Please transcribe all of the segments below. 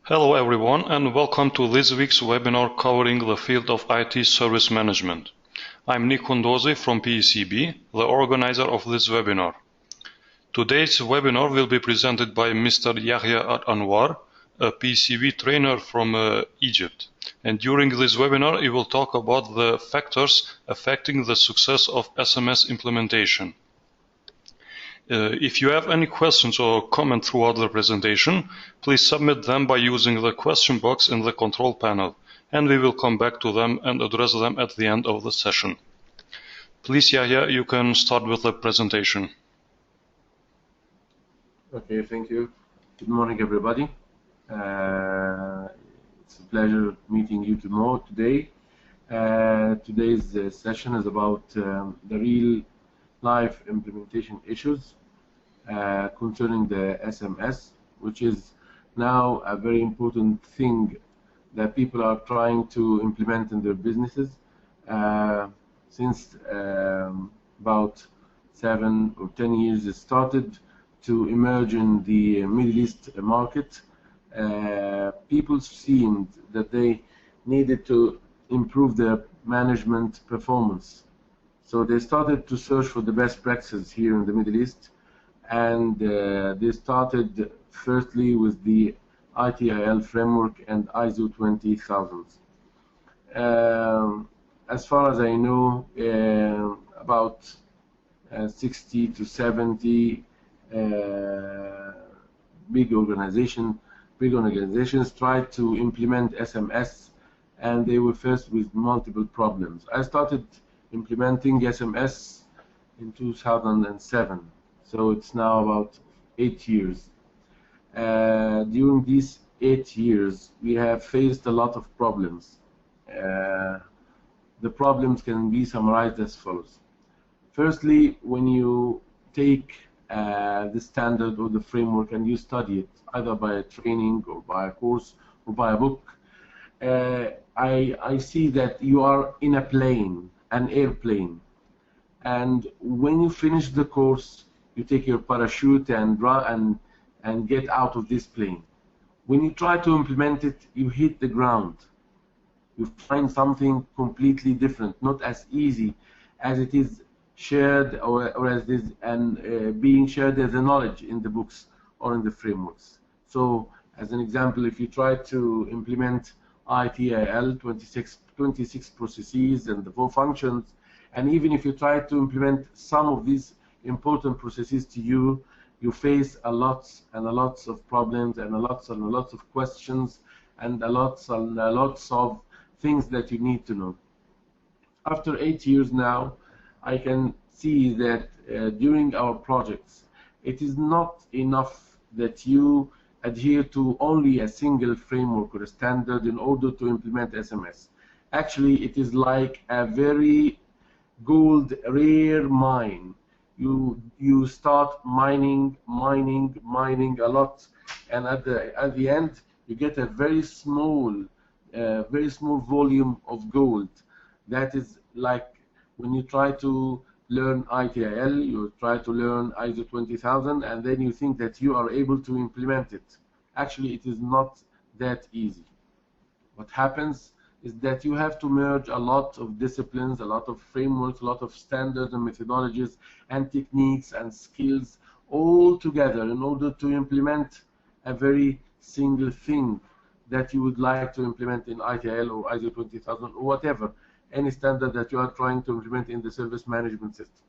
Hello everyone and welcome to this week's webinar covering the field of IT service management. I'm Nick Kondozi from PECB, the organizer of this webinar. Today's webinar will be presented by Mr. Yahia Al Anwar, a PECB trainer from Egypt. And during this webinar, he will talk about the factors affecting the success of SMS implementation. If you have any questions or comments throughout the presentation, please submit them by using the question box in the control panel, and we will come back to them and address them at the end of the session. Please, Yahya, you can start with the presentation. Okay, thank you. Good morning, everybody. It's a pleasure meeting you today. Today's session is about the real life implementation issues concerning the SMS, which is now a very important thing that people are trying to implement in their businesses since about 7 or 10 years it started to emerge in the Middle East market. People seemed that they needed to improve their management performance. So they started to search for the best practices here in the Middle East, and they started firstly with the ITIL framework and ISO 20000. As far as I know, about 60 to 70 big organizations tried to implement SMS, and they were faced with multiple problems. I started implementing SMS in 2007, so it's now about 8 years. During these 8 years, we have faced a lot of problems. The problems can be summarized as follows. Firstly, when you take the standard or the framework and you study it, either by a training or by a course or by a book, I see that you are in a plane, an airplane, and when you finish the course, you take your parachute and run and get out of this plane. When you try to implement it, you hit the ground. You find something completely different, not as easy as it is shared or as it is being shared as a knowledge in the books or in the frameworks. So, as an example, if you try to implement ITIL 26 processes and the 4 functions, and even if you try to implement some of these important processes to you, you face a lot of problems and a lots of questions and a lots of things that you need to know. After 8 years now, I can see that during our projects, it is not enough that you adhere to only a single framework or a standard in order to implement SMS. Actually, it is like a very rare mine. You start mining a lot, and at the end, you get a very small volume of gold. That is like when you try to learn ITIL, you try to learn ISO 20000, and then you think that you are able to implement it. Actually, it is not that easy. What happens is that you have to merge a lot of disciplines, a lot of frameworks, a lot of standards and methodologies and techniques and skills all together in order to implement a very single thing that you would like to implement in ITIL or ISO 20000 or whatever, any standard that you are trying to implement in the service management system.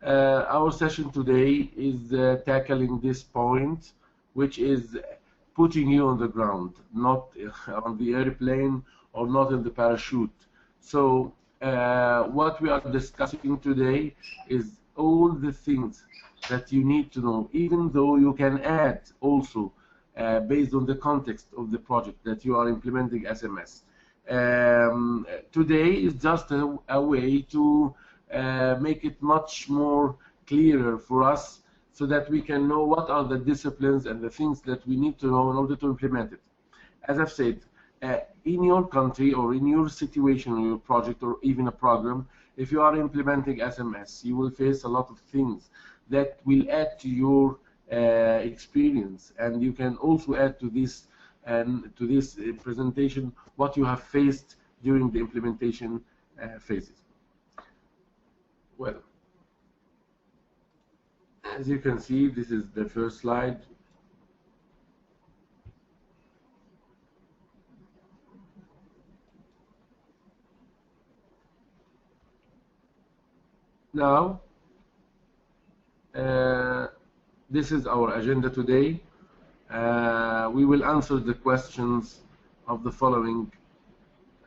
Our session today is tackling this point, which is putting you on the ground, not on the airplane or not in the parachute. So what we are discussing today is all the things that you need to know, even though you can add also based on the context of the project that you are implementing SMS. Today is just a way to make it much more clearer for us so that we can know what are the disciplines and the things that we need to know in order to implement it. As I've said, in your country or in your situation, or your project, or even a program, if you are implementing SMS, you will face a lot of things that will add to your experience, and you can also add to this presentation what you have faced during the implementation phases. Well, as you can see, this is the first slide. Now, this is our agenda today. We will answer the questions of the following.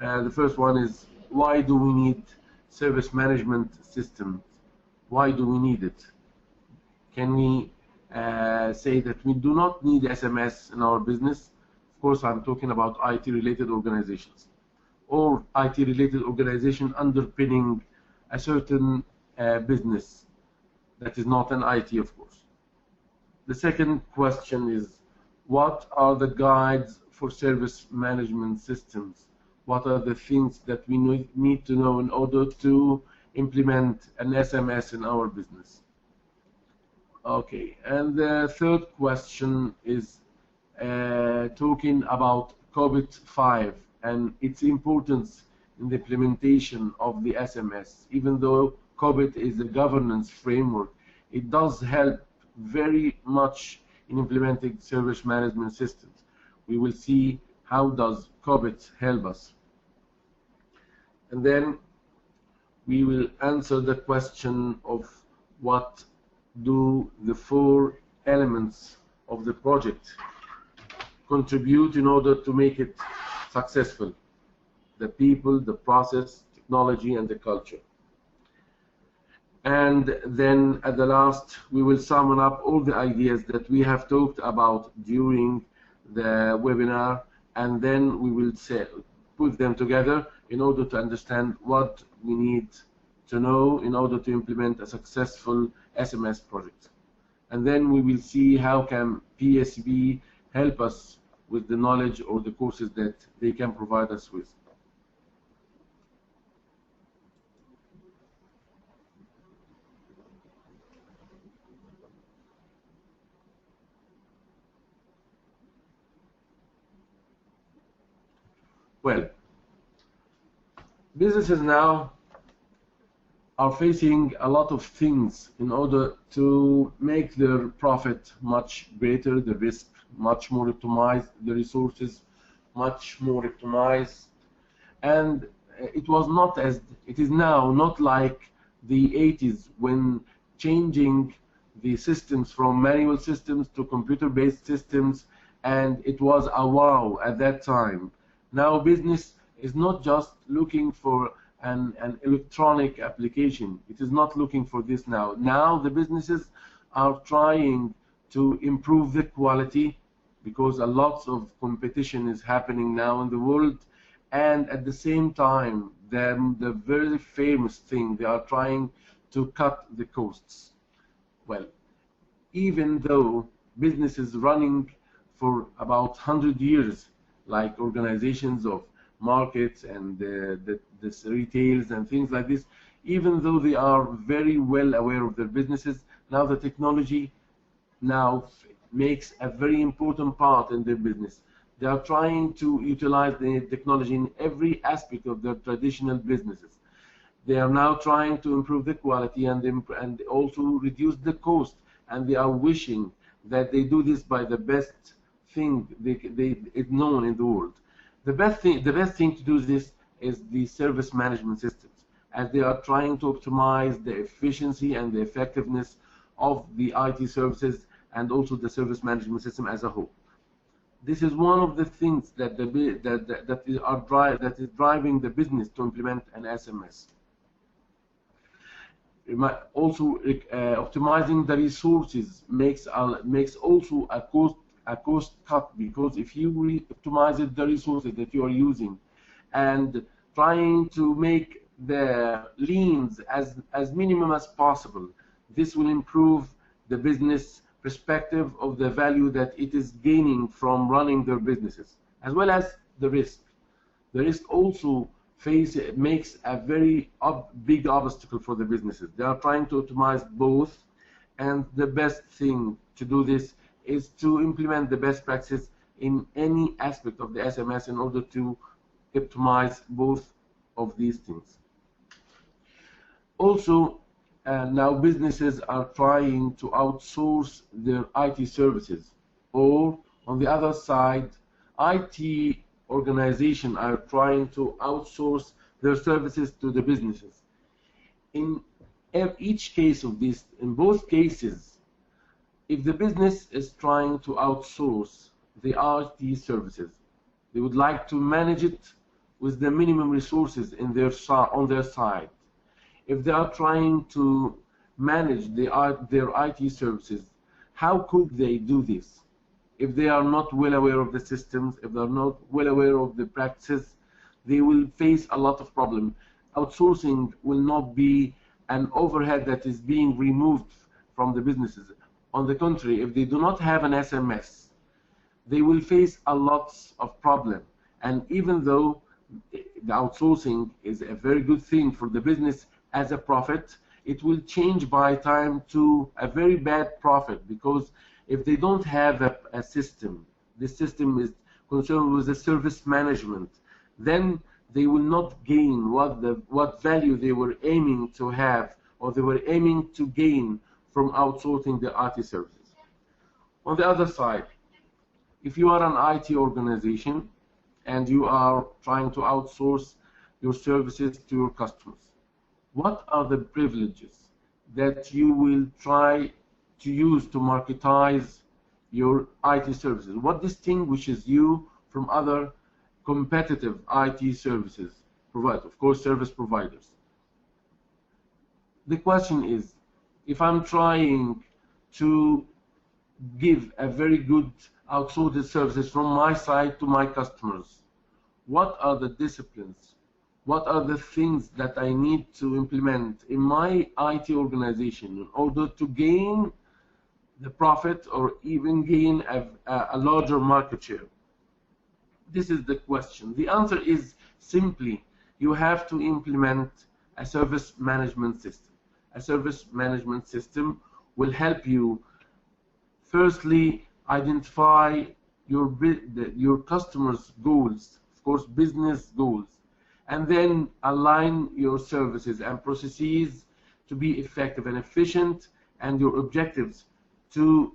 The first one is, why do we need service management systems? Why do we need it? Can we say that we do not need SMS in our business? Of course, I'm talking about IT-related organizations, or IT-related organization underpinning a certain business that is not an IT, of course. The second question is, what are the guides for service management systems? What are the things that we need to know in order to implement an SMS in our business? Okay, and the third question is talking about COVID-5 and its importance in the implementation of the SMS. Even though COVID is a governance framework, it does help very much in implementing service management systems. We will see how does COVID help us. And then we will answer the question of what do the four elements of the project contribute in order to make it successful: the people, the process, technology, and the culture. And then at the last, we will sum up all the ideas that we have talked about during the webinar, and then we will put them together in order to understand what we need to know in order to implement a successful SMS project. And then we will see how can PSB help us with the knowledge or the courses that they can provide us with. Well, businesses now are facing a lot of things in order to make their profit much greater, the risk much more optimized, the resources much more optimized, and it was not as it is now, not like the 80s when changing the systems from manual systems to computer-based systems, and it was a wow at that time. Now business is not just looking for an electronic application. It is not looking for this now. Now the businesses are trying to improve the quality because a lot of competition is happening now in the world, and at the same time the very famous thing, they are trying to cut the costs. Well, even though businesses running for about 100 years, like organizations of markets and the retails and things like this, even though they are very well aware of their businesses, now the technology now makes a very important part in their business. They are trying to utilize the technology in every aspect of their traditional businesses. They are now trying to improve the quality and also reduce the cost, and they are wishing that they do this by the best thing is known in the world. The best thing to do this is the service management systems, as they are trying to optimize the efficiency and the effectiveness of the IT services and also the service management system as a whole. This is one of the things that is driving the business to implement an SMS. Also, optimizing the resources makes also a cost cut, because if you optimize the resources that you are using and trying to make the liens as minimum as possible, this will improve the business perspective of the value that it is gaining from running their businesses, as well as the risk. The risk also makes a very big obstacle for the businesses. They are trying to optimize both, and the best thing to do this is to implement the best practices in any aspect of the SMS in order to optimize both of these things. Also, now businesses are trying to outsource their IT services, or on the other side, IT organizations are trying to outsource their services to the businesses. In each case of this, in both cases, if the business is trying to outsource the IT services, they would like to manage it with the minimum resources on their side. If they are trying to manage their IT services, how could they do this? If they are not well aware of the systems, if they are not well aware of the practices, they will face a lot of problems. Outsourcing will not be an overhead that is being removed from the businesses. On the contrary, if they do not have an SMS, they will face a lot of problems. And even though the outsourcing is a very good thing for the business as a profit, it will change by time to a very bad profit, because if they don't have a system, the system is concerned with the service management, then they will not gain what value they were aiming to have, or they were aiming to gain from outsourcing the IT services. On the other side, if you are an IT organization and you are trying to outsource your services to your customers, what are the privileges that you will try to use to marketize your IT services? What distinguishes you from other competitive IT services providers, of course, service providers? The question is, if I'm trying to give a very good outsourced services from my side to my customers, what are the disciplines? What are the things that I need to implement in my IT organization in order to gain the profit or even gain a larger market share? This is the question. The answer is simply, you have to implement a service management system. A service management system will help you, firstly, identify your customers' goals, of course, business goals, and then align your services and processes to be effective and efficient, and your objectives to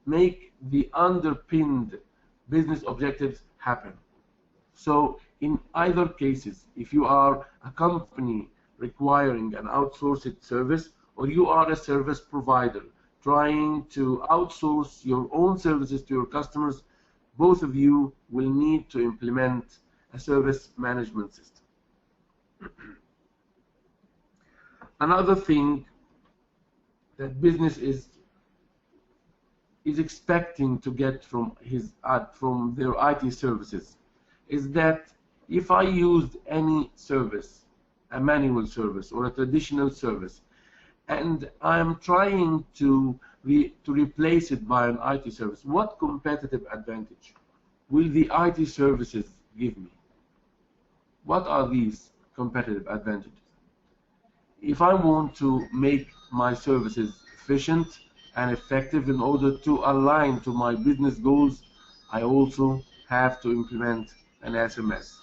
make the underpinned business objectives happen. So in either cases, if you are a company requiring an outsourced service, or you are a service provider trying to outsource your own services to your customers, both of you will need to implement a service management system. Another thing that business is expecting to get from their IT services is that if I used any service, a manual service or a traditional service, and I'm trying to replace it by an IT service, what competitive advantage will the IT services give me? What are these competitive advantages? If I want to make my services efficient and effective in order to align to my business goals, I also have to implement an SMS.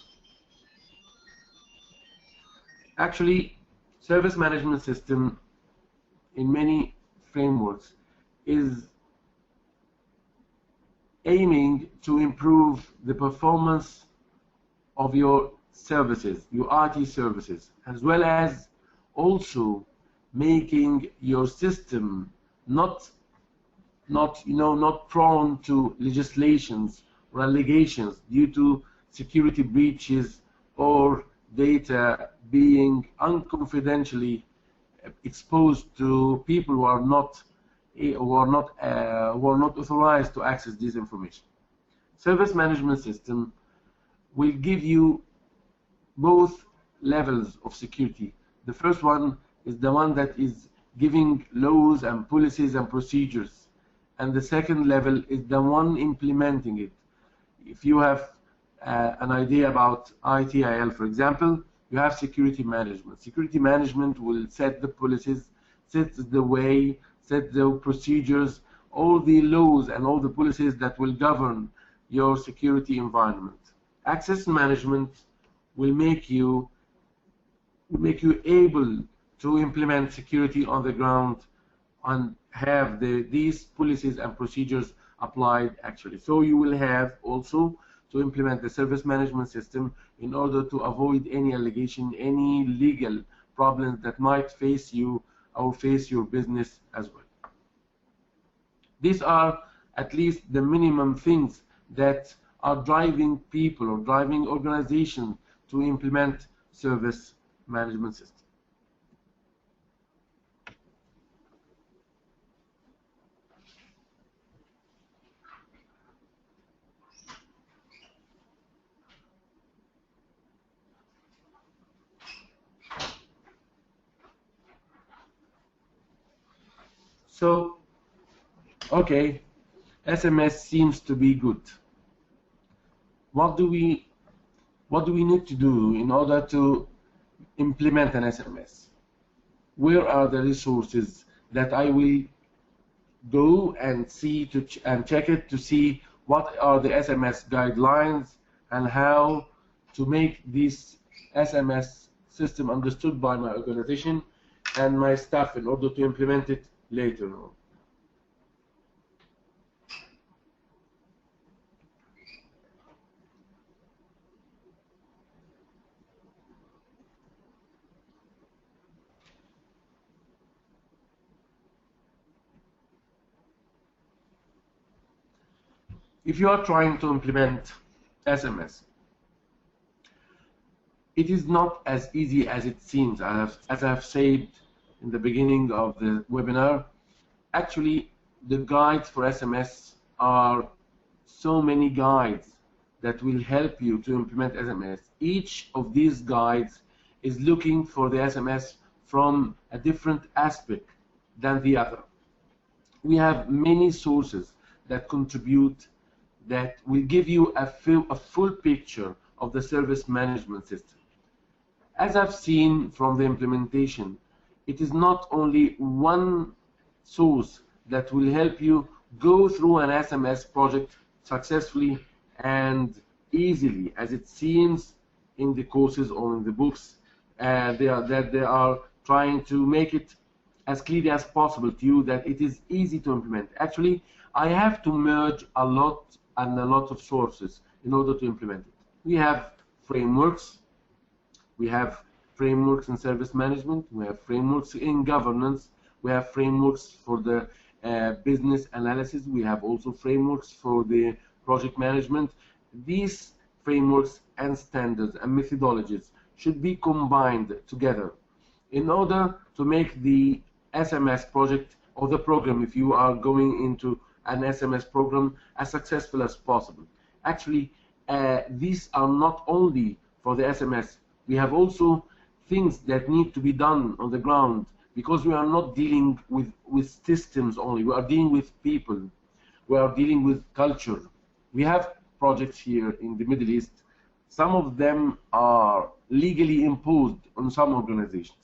Actually, service management system in many frameworks is aiming to improve the performance of your services, your IT services, as well as also making your system not prone to legislations or allegations due to security breaches or data being unconfidentially exposed to people who are not authorized to access this information. Service management system will give you both levels of security. The first one is the one that is giving laws and policies and procedures, and the second level is the one implementing it. If you have an idea about ITIL, for example, you have security management. Security management will set the policies, set the way, set the procedures all the laws and all the policies that will govern your security environment. Access management will make you able to implement security on the ground and have these policies and procedures applied actually. So you will have also to implement the service management system in order to avoid any allegation, any legal problems that might face you or face your business as well. These are at least the minimum things that are driving people or driving organizations to implement service management system. So, okay, SMS seems to be good. What do we need to do in order to implement an SMS? Where are the resources that I will go and see and check it to see what are the SMS guidelines and how to make this SMS system understood by my organization and my staff in order to implement it later on. If you are trying to implement SMS, it is not as easy as it seems. As I have said in the beginning of the webinar, actually the guides for SMS are so many guides that will help you to implement SMS. Each of these guides is looking for the SMS from a different aspect than the other. We have many sources that contribute that will give you a full picture of the service management system. As I've seen from the implementation, it is not only one source that will help you go through an SMS project successfully and easily, as it seems in the courses or in the books. They are trying to make it as clear as possible to you that it is easy to implement. Actually, I have to merge a lot of sources in order to implement it. We have frameworks. We have frameworks in service management. We have frameworks in governance. We have frameworks for the business analysis. We have also frameworks for the project management. These frameworks and standards and methodologies should be combined together in order to make the SMS project or the program, if you are going into an SMS program, as successful as possible. Actually, these are not only for the SMS. We have also things that need to be done on the ground, because we are not dealing with systems only. We are dealing with people. We are dealing with culture. We have projects here in the Middle East. Some of them are legally imposed on some organizations.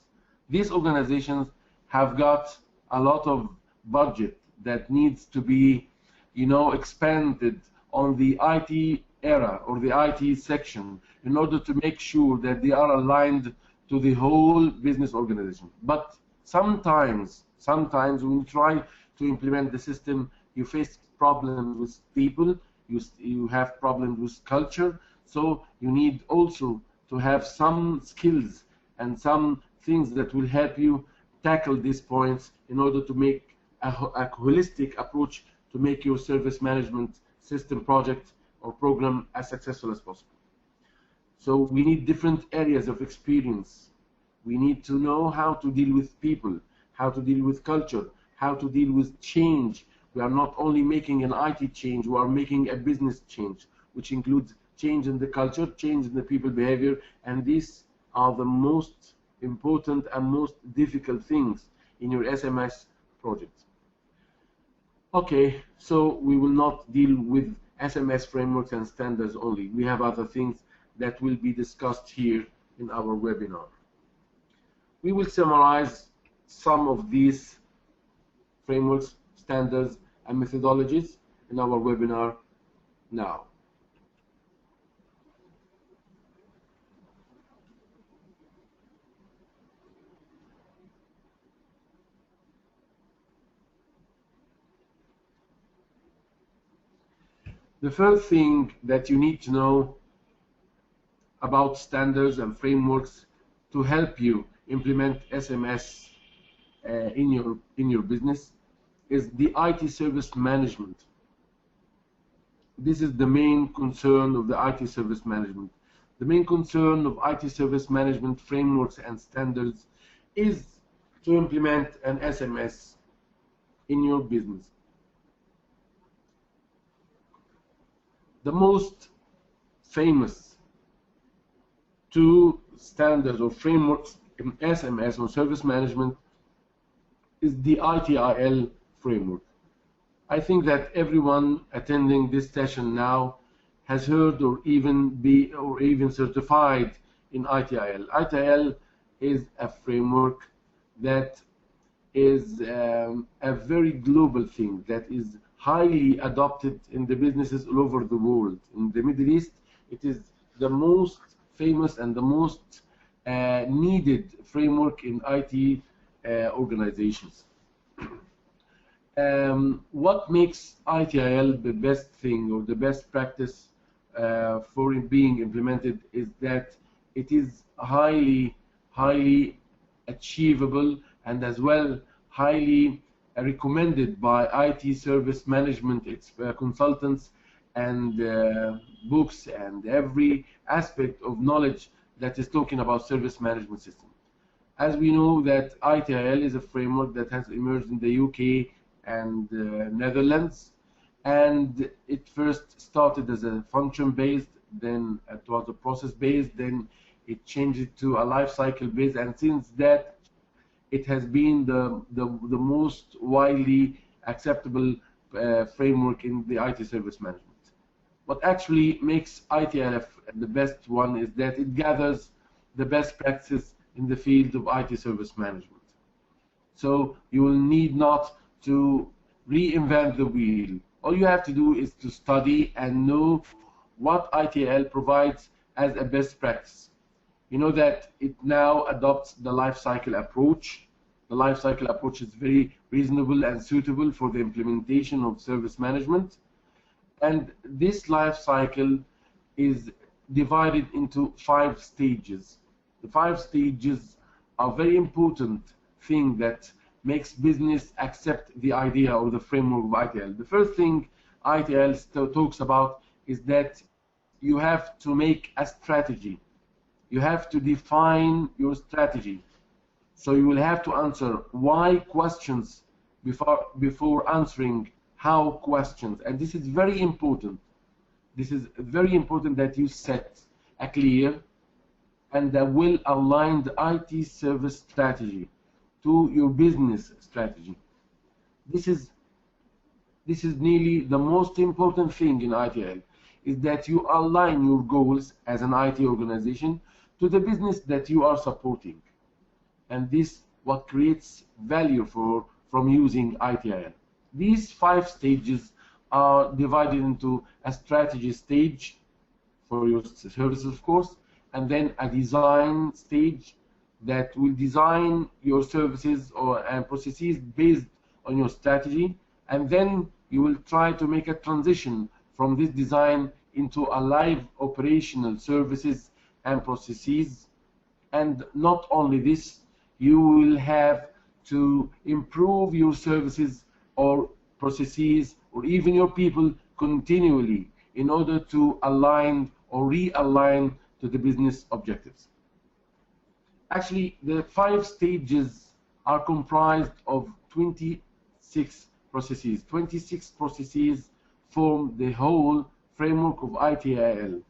These organizations have got a lot of budget that needs to be, expanded on the IT era or the IT section in order to make sure that they are aligned to the whole business organization. But sometimes when you try to implement the system, you face problems with people, you have problems with culture, so you need also to have some skills and some things that will help you tackle these points in order to make a holistic approach to make your service management system project or program as successful as possible. So we need different areas of experience. We need to know how to deal with people, how to deal with culture, how to deal with change. We are not only making an IT change, we are making a business change, which includes change in the culture, change in the people behavior, and these are the most important and most difficult things in your SMS project. Okay, so we will not deal with SMS frameworks and standards only. We have other things that will be discussed here in our webinar. We will summarize some of these frameworks, standards, and methodologies in our webinar now. The first thing that you need to know about standards and frameworks to help you implement SMS in your business is the IT service management. This is the main concern of the IT service management. The main concern of IT service management frameworks and standards is to implement an SMS in your business. The most famous two standards or frameworks in SMS or service management is the ITIL framework. I think that everyone attending this session now has heard or even certified in ITIL. ITIL is a framework that is a very global thing that is highly adopted in the businesses all over the world. In the Middle East, it is the most famous and the most needed framework in IT organizations. What makes ITIL the best thing or the best practice for it being implemented is that it is highly achievable and as well highly recommended by IT service management, its consultants and books and every aspect of knowledge that is talking about service management system. As we know that ITIL is a framework that has emerged in the UK and Netherlands, and it first started as a function-based, then it was a process-based, then it changed to a life cycle-based, and since that it has been the most widely acceptable framework in the IT service management. What actually makes ITIL the best one is that it gathers the best practices in the field of IT service management. So you will need not to reinvent the wheel. All you have to do is to study and know what ITIL provides as a best practice. You know that it now adopts the life cycle approach. The life cycle approach is very reasonable and suitable for the implementation of service management. And this life cycle is divided into 5 stages. The 5 stages are very important thing that makes business accept the idea or the framework of ITIL. The first thing ITIL talks about is that you have to make a strategy. You have to define your strategy. So you will have to answer why questions before answering how questions. And this is very important. This is very important that you set a clear and a well-aligned IT service strategy to your business strategy. This is nearly the most important thing in ITIL, is that you align your goals as an IT organization to the business that you are supporting. And this what creates value from using ITIL. These 5 stages are divided into a strategy stage for your services, of course, and then a design stage that will design your services and processes based on your strategy, and then you will try to make a transition from this design into a live operational services and processes. And not only this, you will have to improve your services or processes or even your people continually in order to align or realign to the business objectives. Actually, the 5 stages are comprised of 26 processes. 26 processes form the whole framework of ITIL.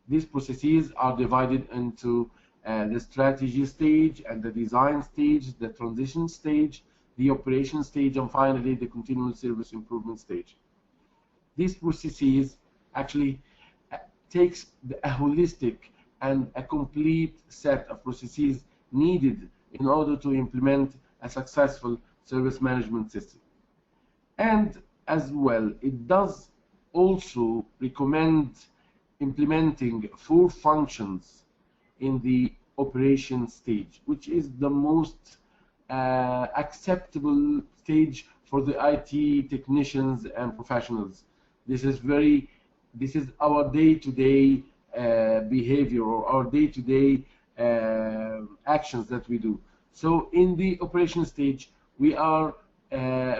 These processes are divided into the strategy stage and the design stage, the transition stage, the operation stage, and finally the continuous service improvement stage. These processes actually takes a holistic and a complete set of processes needed in order to implement a successful service management system. And as well, it does also recommend implementing 4 functions in the operation stage, which is the most acceptable stage for the IT technicians and professionals. This is our day-to-day behavior, or our day-to-day actions that we do. So in the operation stage, we are the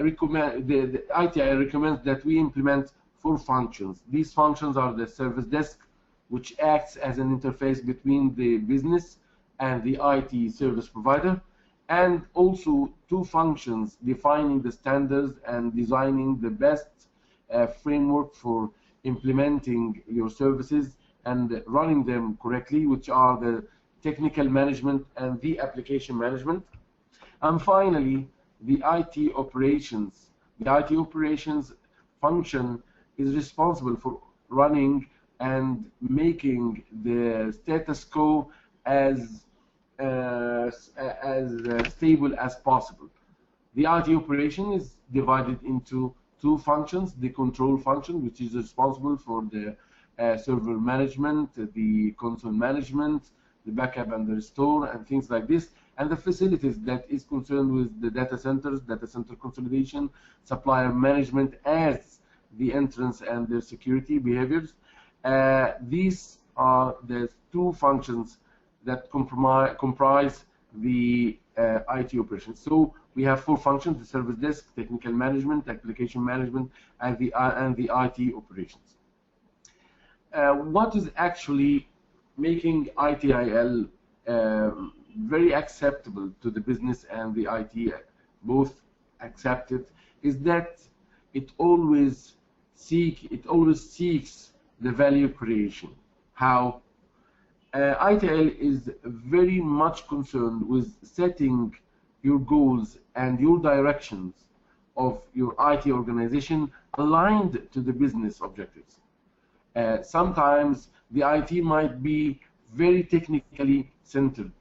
ITIL recommends that we implement 4 functions. These functions are the service desk, which acts as an interface between the business and the IT service provider, and also 2 functions defining the standards and designing the best framework for implementing your services and running them correctly, which are the technical management and the application management. And finally, the IT operations. The IT operations function is responsible for running and making the status quo as stable as possible. The IT operation is divided into 2 functions: the control function, which is responsible for the server management, the console management, the backup and the restore, and things like this, and the facilities that is concerned with the data centers, data center consolidation, supplier management as the entrance and their security behaviors. These are the 2 functions that comprise the IT operations. So we have 4 functions: the service desk, technical management, application management, and the IT operations. What is actually making ITIL very acceptable to the business and the IT both accepted is that it always seeks the value creation. How? ITIL is very much concerned with setting your goals and your directions of your IT organization aligned to the business objectives. Sometimes the IT might be very technically centered,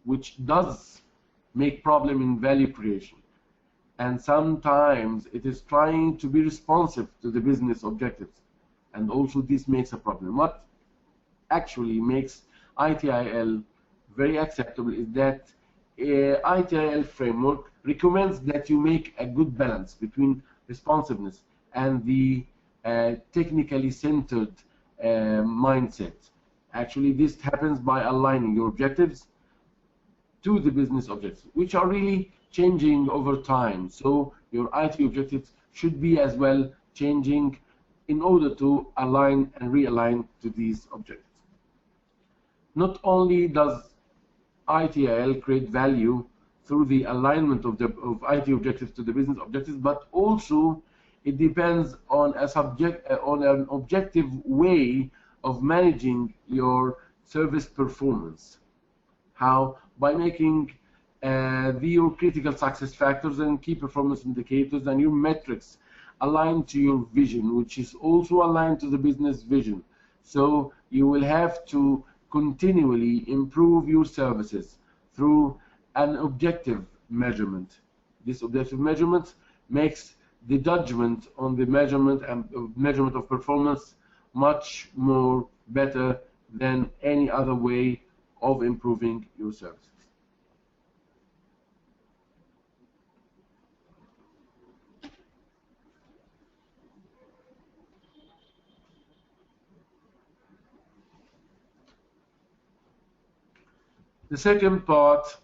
which does make problem in value creation. And sometimes it is trying to be responsive to the business objectives, and also this makes a problem. What actually makes ITIL very acceptable is that ITIL framework recommends that you make a good balance between responsiveness and the technically centered mindset. Actually, this happens by aligning your objectives to the business objectives, which are really changing over time. So your IT objectives should be as well changing in order to align and realign to these objectives. Not only does ITIL create value through the alignment of IT objectives to the business objectives, but also it depends on an objective way of managing your service performance. How? By making your critical success factors and key performance indicators and your metrics aligned to your vision, which is also aligned to the business vision. So you will have to continually improve your services through an objective measurement. This objective measurement makes the judgment on the measurement of performance much more better than any other way of improving your services. The second part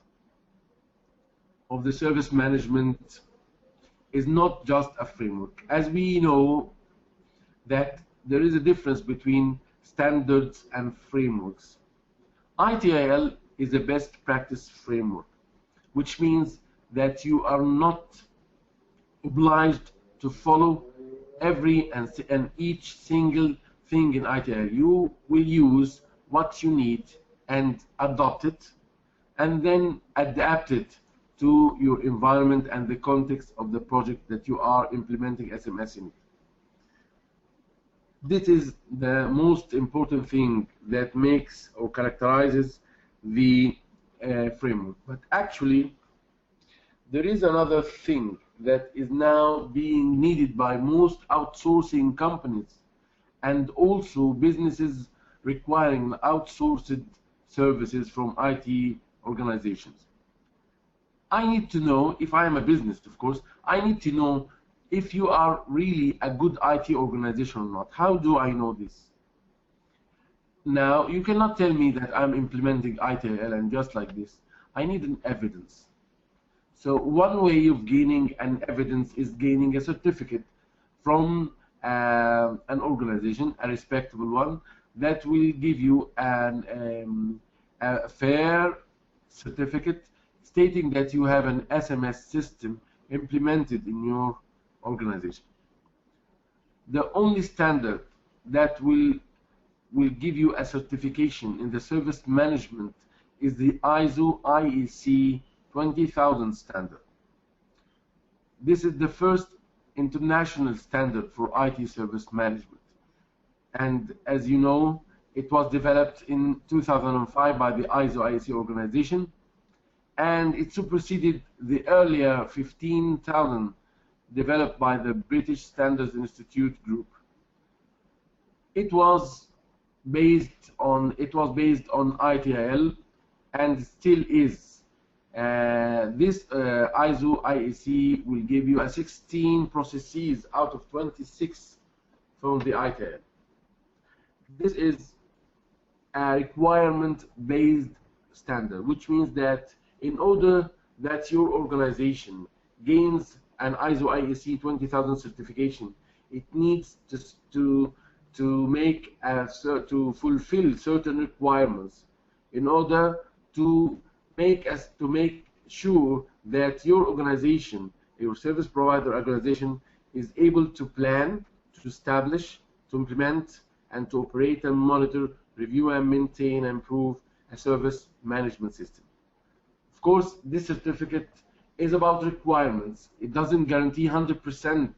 of the service management is not just a framework. As we know that there is a difference between standards and frameworks. ITIL is a best practice framework, which means that you are not obliged to follow every and each single thing in ITIL. You will use what you need and adopt it, and then adapt it to your environment and the context of the project that you are implementing SMS in. This is the most important thing that makes or characterizes the framework. But actually, there is another thing that is now being needed by most outsourcing companies and also businesses requiring outsourced services from IT organizations. I need to know, if I am a business, of course, I need to know if you are really a good IT organization or not. How do I know this? Now, you cannot tell me that I'm implementing ITIL and just like this. I need an evidence. So one way of gaining an evidence is gaining a certificate from an organization, a respectable one, that will give you a fair certificate stating that you have an SMS system implemented in your organization. The only standard that will give you a certification in the service management is the ISO IEC 20000 standard. This is the first international standard for IT service management. And as you know, it was developed in 2005 by the ISO IEC organization, and it superseded the earlier 15000 developed by the British Standards Institute group. It was based on ITIL and still is. This ISO IEC will give you 16 processes out of 26 from the ITIL. This is a requirement-based standard, which means that in order that your organization gains an ISO IEC 20000 certification, it needs to fulfill certain requirements in order to make sure that your organization, your service provider organization, is able to plan, to establish, to implement, and to operate and monitor, review and maintain and improve a service management system. Of course, this certificate is about requirements. It doesn't guarantee 100%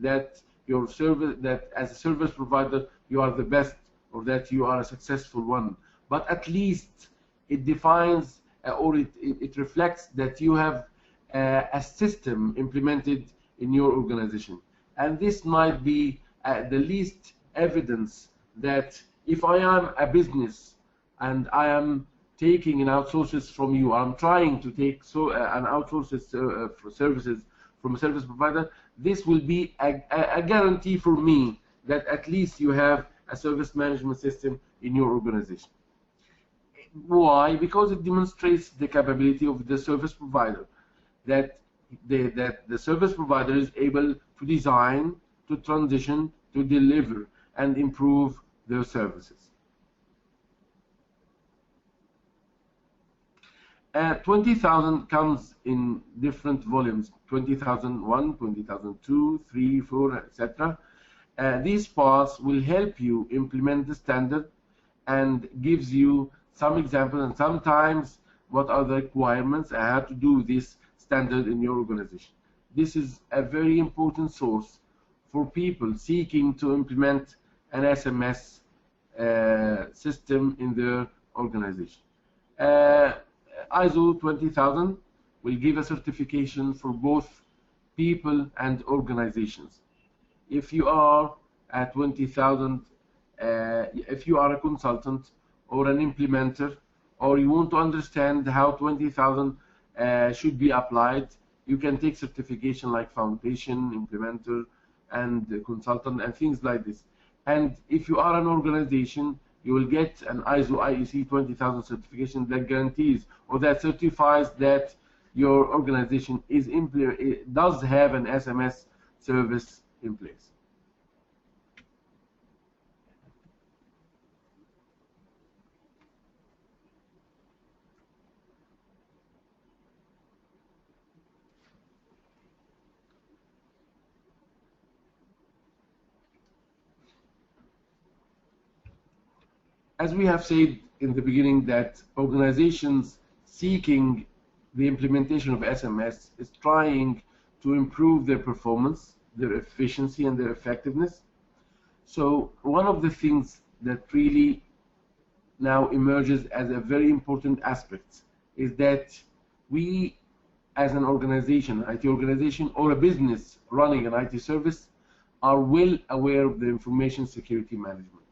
that your service, that as a service provider you are the best or that you are a successful one, but at least it defines or it reflects that you have a system implemented in your organization. And this might be the least evidence that if I am a business and I am taking an outsources from you, I'm trying to take an outsources for services from a service provider, this will be a guarantee for me that at least you have a service management system in your organization. Why? Because it demonstrates the capability of the service provider, that the service provider is able to design, to transition, to deliver, and improve their services. 20,000 comes in different volumes: 20,001, 20,002, 3, 4, etc. These parts will help you implement the standard and gives you some examples and sometimes what are the requirements and how to do this standard in your organization. This is a very important source for people seeking to implement an SMS system in their organization. ISO 20000 will give a certification for both people and organizations. If you are at 20,000, if you are a consultant or an implementer, or you want to understand how 20,000 should be applied, you can take certification like foundation, implementer, and consultant, and things like this. And if you are an organization, you will get an ISO IEC 20000 certification that guarantees or that certifies that your organization does have an SMS service in place. As we have said in the beginning, that organizations seeking the implementation of SMS is trying to improve their performance, their efficiency, and their effectiveness. So one of the things that really now emerges as a very important aspect is that we as an organization, IT organization, or a business running an IT service are well aware of the information security management.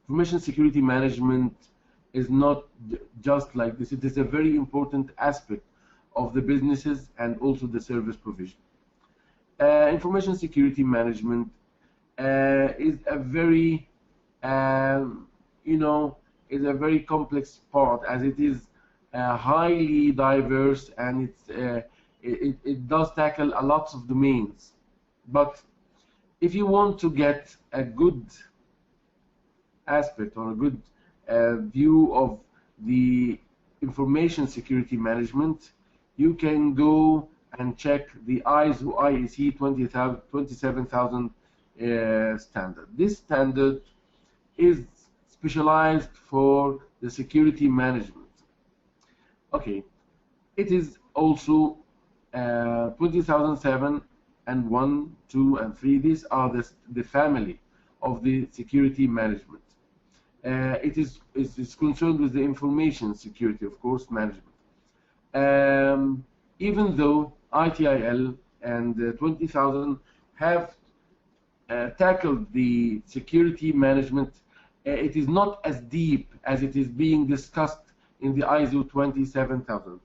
Information security management is not just like this. It is a very important aspect of the businesses and also the service provision. Information security management is a very, is a very complex part, as it is highly diverse, and it does tackle a lot of domains. But if you want to get a good aspect or a good view of the information security management, you can go and check the ISO IEC 27000 standard. This standard is specialized for the security management. Okay, it is also 20007 and 1, 2, and 3. These are the family of the security management. It is concerned with the information security, of course, management. Even though ITIL and 20000 have tackled the security management, it is not as deep as it is being discussed in the ISO 27000.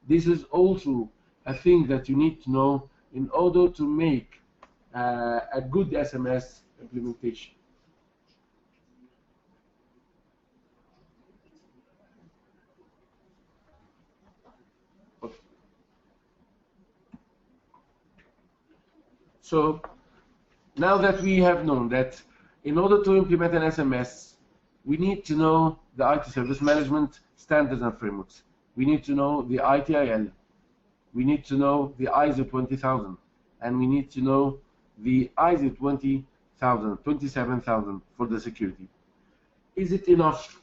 This is also a thing that you need to know in order to make a good SMS implementation. Okay. So now that we have known that in order to implement an SMS, we need to know the IT service management standards and frameworks. We need to know the ITIL. We need to know the ISO 20000, and we need to know the ISO 27000 for the security. Is it enough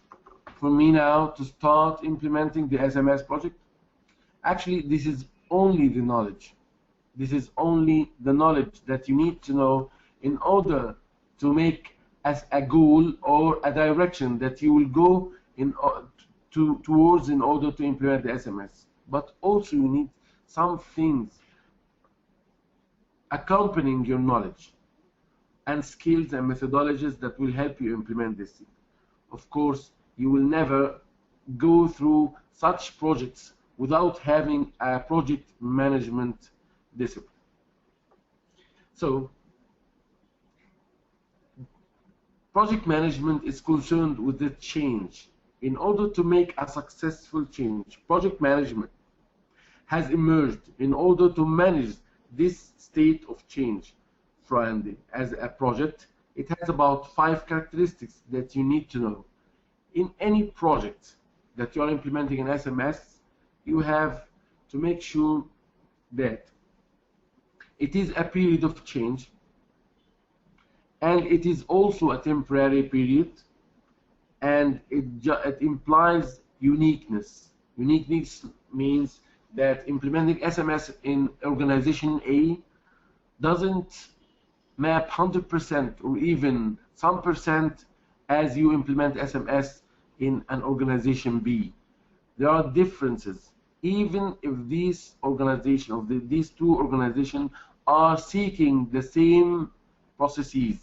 for me now to start implementing the SMS project? Actually, this is only the knowledge. This is only the knowledge that you need to know in order to make as a goal or a direction that you will go towards in order to implement the SMS. But also you need some things accompanying your knowledge and skills and methodologies that will help you implement this thing. Of course, you will never go through such projects without having a project management discipline. So, project management is concerned with the change. In order to make a successful change, project management has emerged in order to manage this state of change. As a project, it has about 5 characteristics that you need to know. In any project that you are implementing an SMS, you have to make sure that it is a period of change, and it is also a temporary period, and it implies uniqueness. Uniqueness means that implementing SMS in organization A doesn't map 100% or even some percent as you implement SMS in an organization B. There are differences, even if these two organizations are seeking the same processes,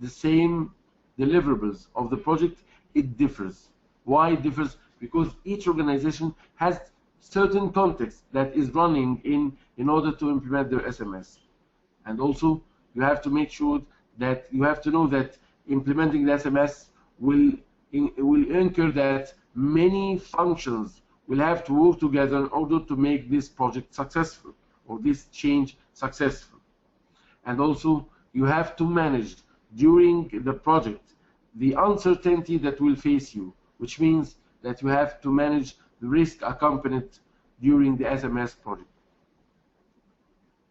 the same deliverables of the project. It differs. Why it differs? Because each organization has certain context that is running in order to implement their SMS. And also, you have to make sure that you have to know that implementing the SMS will incur that many functions will have to work together in order to make this project successful or this change successful. And also, you have to manage during the project the uncertainty that will face you, which means that you have to manage the risk accompanied during the SMS project.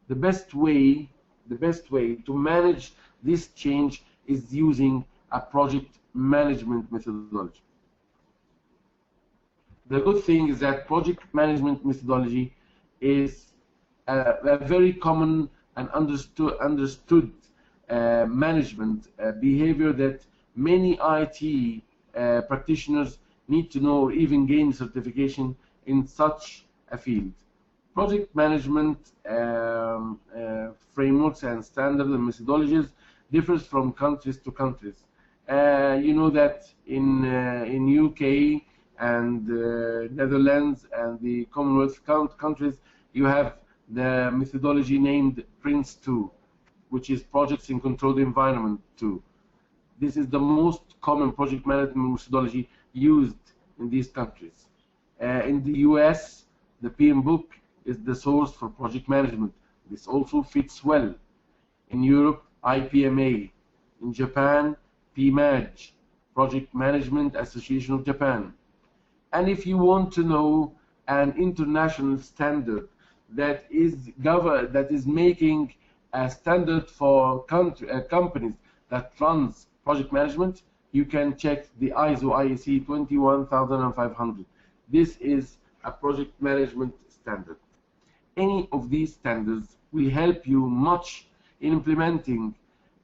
The best way to manage this change is using a project management methodology. The good thing is that project management methodology is a very common and understood management behavior that many IT practitioners need to know or even gain certification in such a field. Project management frameworks and standards and methodologies differs from countries to countries. You know that in UK and Netherlands and the Commonwealth countries, you have the methodology named Prince 2, which is Projects in Controlled Environment 2. This is the most common project management methodology used in these countries. In the US, the PM book is the source for project management. This also fits well. In Europe, IPMA. In Japan, PMAG, Project Management Association of Japan. And if you want to know an international standard that is making a standard for companies that runs project management, you can check the ISO IEC 21500. This is a project management standard. Any of these standards will help you much in implementing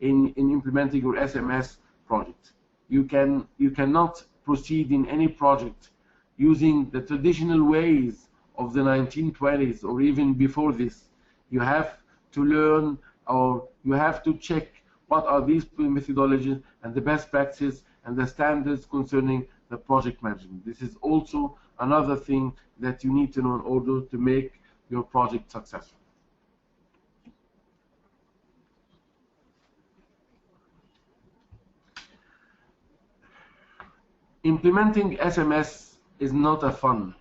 your SMS project. You cannot proceed in any project using the traditional ways of the 1920s or even before this. You have to learn, or you have to check what are these methodologies and the best practices and the standards concerning the project management. This is also another thing that you need to know in order to make your project successful. Implementing SMS is not a fun.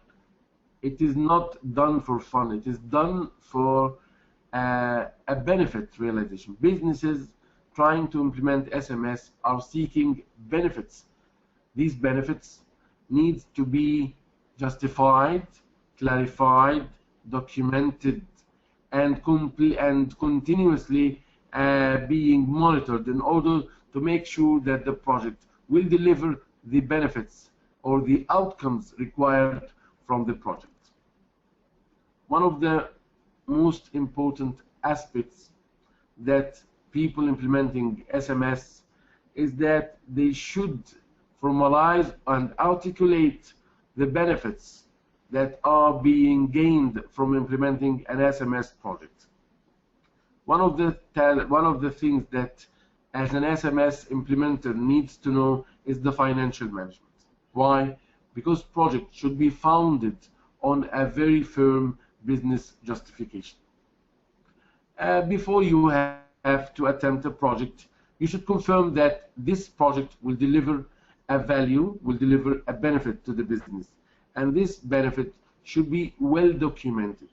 It is not done for fun. It is done for a benefit realization. Businesses trying to implement SMS are seeking benefits. These benefits need to be justified, clarified, documented, and continuously being monitored in order to make sure that the project will deliver the benefits or the outcomes required from the project. One of the most important aspects that people implementing SMS is that they should formalize and articulate the benefits that are being gained from implementing an SMS project. One of the things that as an SMS implementer needs to know is the financial management. Why? Because projects should be founded on a very firm business justification. Before you have to attempt a project, you should confirm that this project will deliver a value, will deliver a benefit to the business, and this benefit should be well documented.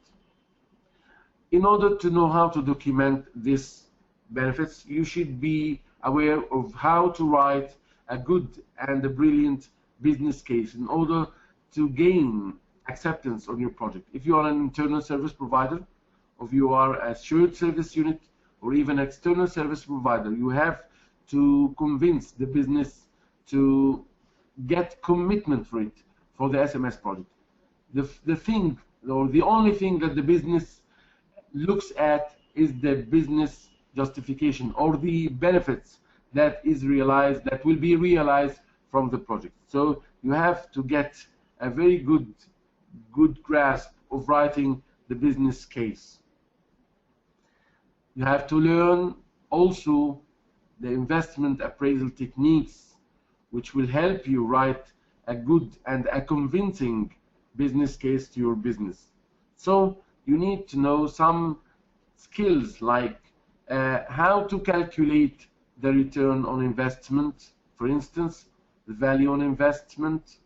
In order to know how to document these benefits, you should be aware of how to write a good and a brilliant business case in order to gain acceptance on your project. If you are an internal service provider, or if you are a shared service unit, or even external service provider, you have to convince the business to get commitment for it, for the SMS project. The thing, or the only thing that the business looks at is the business justification or the benefits that will be realized from the project. So you have to get a very good grasp of writing the business case. You have to learn also the investment appraisal techniques, which will help you write a good and a convincing business case to your business. So you need to know some skills like how to calculate the return on investment, for instance, the value on investment,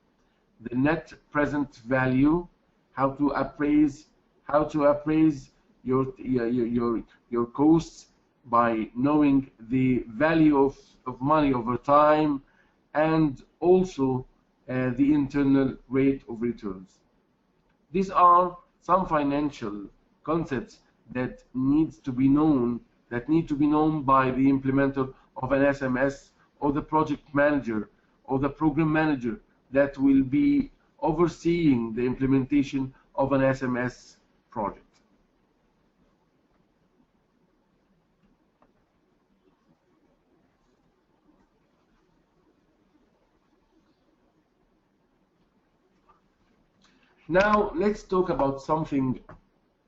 the net present value, how to appraise your costs by knowing the value of money over time, and also the internal rate of returns. These are some financial concepts that need to be known by the implementer of an SMS, or the project manager, or the program manager that will be overseeing the implementation of an SMS project. Now let's talk about something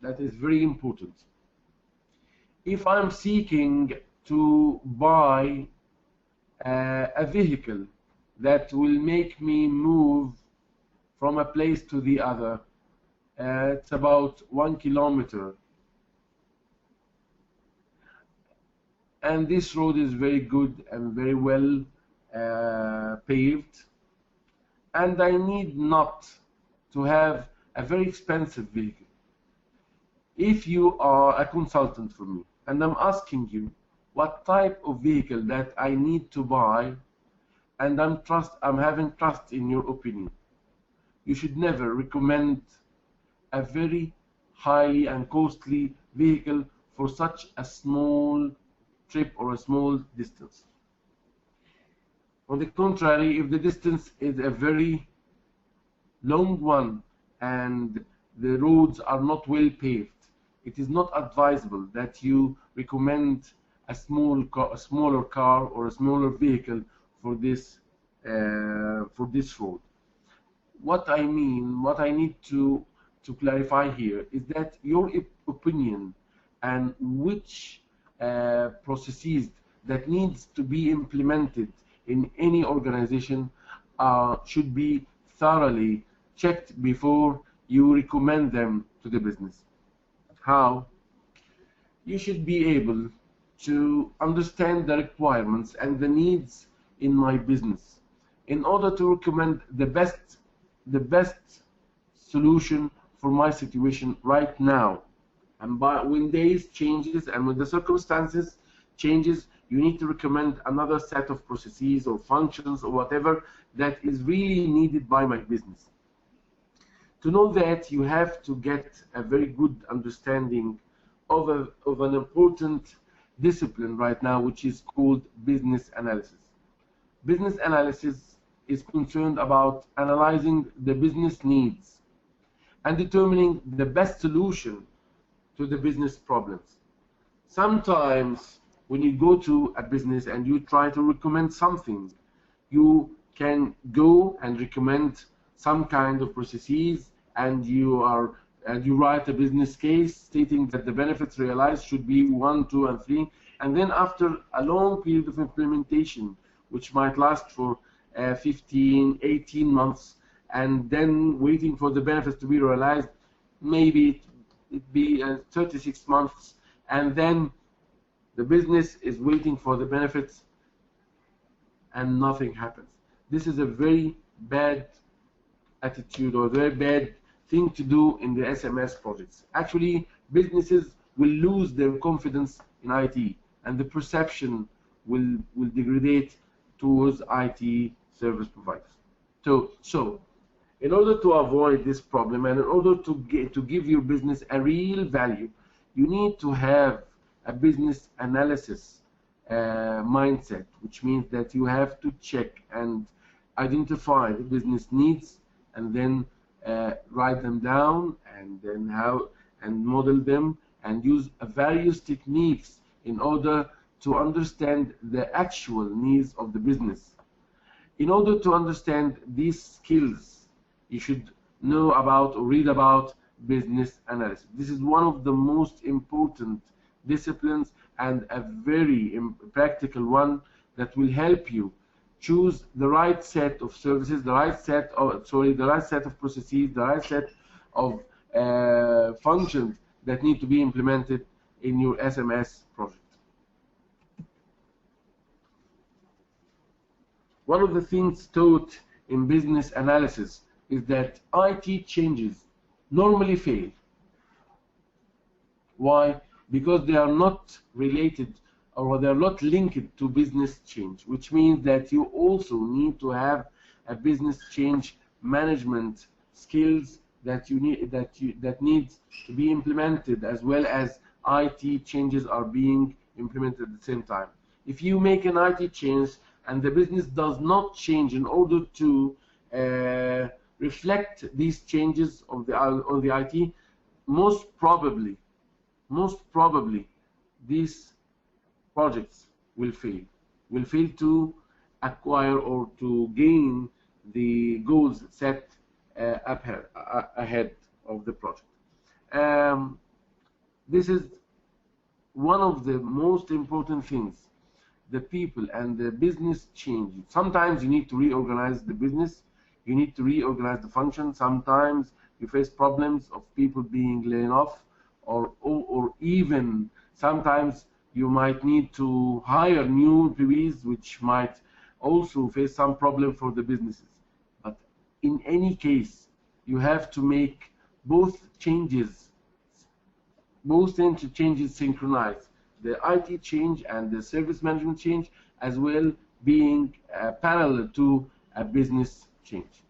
that is very important. If I'm seeking to buy a vehicle that will make me move from a place to the other, it's about 1 kilometer, and this road is very good and very well paved, and I need not to have a very expensive vehicle. If you are a consultant for me and I'm asking you what type of vehicle that I need to buy, and I'm having trust in your opinion, you should never recommend a very highly and costly vehicle for such a small trip or a small distance. On the contrary, if the distance is a very long one and the roads are not well paved, it is not advisable that you recommend a smaller car or a smaller vehicle for this road. What I mean, what I need to clarify here is that your opinion and which processes that needs to be implemented in any organization should be thoroughly checked before you recommend them to the business. How? You should be able to understand the requirements and the needs in my business in order to recommend the best solution for my situation right now. And when days changes and when the circumstances changes, you need to recommend another set of processes or functions or whatever that is really needed by my business. To know that, you have to get a very good understanding of an important discipline right now, which is called business analysis. Business analysis is concerned about analyzing the business needs and determining the best solution to the business problems. Sometimes when you go to a business and you try to recommend something, you can go and recommend some kind of processes, and you write a business case stating that the benefits realized should be 1, 2, and 3, and then after a long period of implementation, which might last for 15, 18 months, and then waiting for the benefits to be realized, maybe it be 36 months, and then the business is waiting for the benefits and nothing happens. This is a very bad attitude or very bad thing to do in the SMS projects. Actually, businesses will lose their confidence in IT, and the perception will degrade towards IT service providers. So in order to avoid this problem and in order to give your business a real value, you need to have a business analysis mindset, which means that you have to check and identify the business needs and then write them down and then model them and use various techniques in order to understand the actual needs of the business. In order to understand these skills, you should know about or read about business analysis. This is one of the most important disciplines and a very practical one that will help you choose the right set of services, the right set of processes, the right set of functions that need to be implemented in your SMS project. One of the things taught in business analysis is that IT changes normally fail. Why? Because they are not related or they are not linked to business change, which means that you also need to have a business change management skills that needs to be implemented, as well as IT changes are being implemented at the same time. If you make an IT change and the business does not change in order to reflect these changes on the IT, most probably these projects will fail to acquire or to gain the goals set ahead of the project. This is one of the most important things. The people and the business change. Sometimes you need to reorganize the business, you need to reorganize the function. Sometimes you face problems of people being laid off, or even sometimes you might need to hire new employees, which might also face some problem for the businesses. But in any case, you have to make both changes synchronized. The IT change and the service management change, as well being parallel to a business change.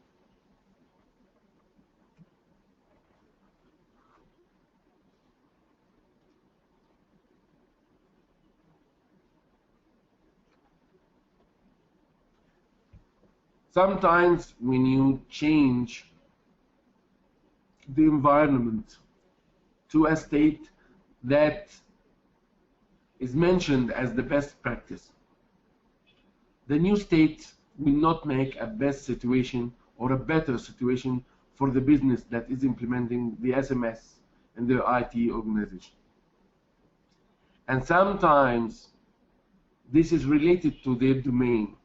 Sometimes when you change the environment to a state that is mentioned as the best practice, the new state will not make a best situation or a better situation for the business that is implementing the SMS in their IT organization. And sometimes this is related to their domain.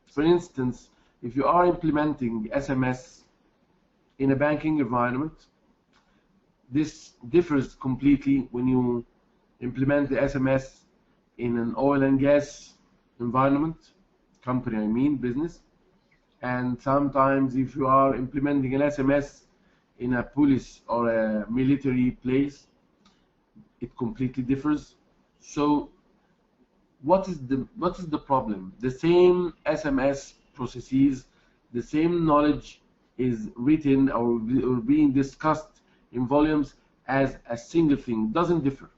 For instance, if you are implementing SMS in a banking environment, this differs completely when you implement the SMS in an oil and gas environment, company I mean, business. And sometimes if you are implementing an SMS in a police or a military place, it completely differs. So what is the problem? The same SMS processes, the same knowledge is written or being discussed in volumes as a single thing, doesn't differ.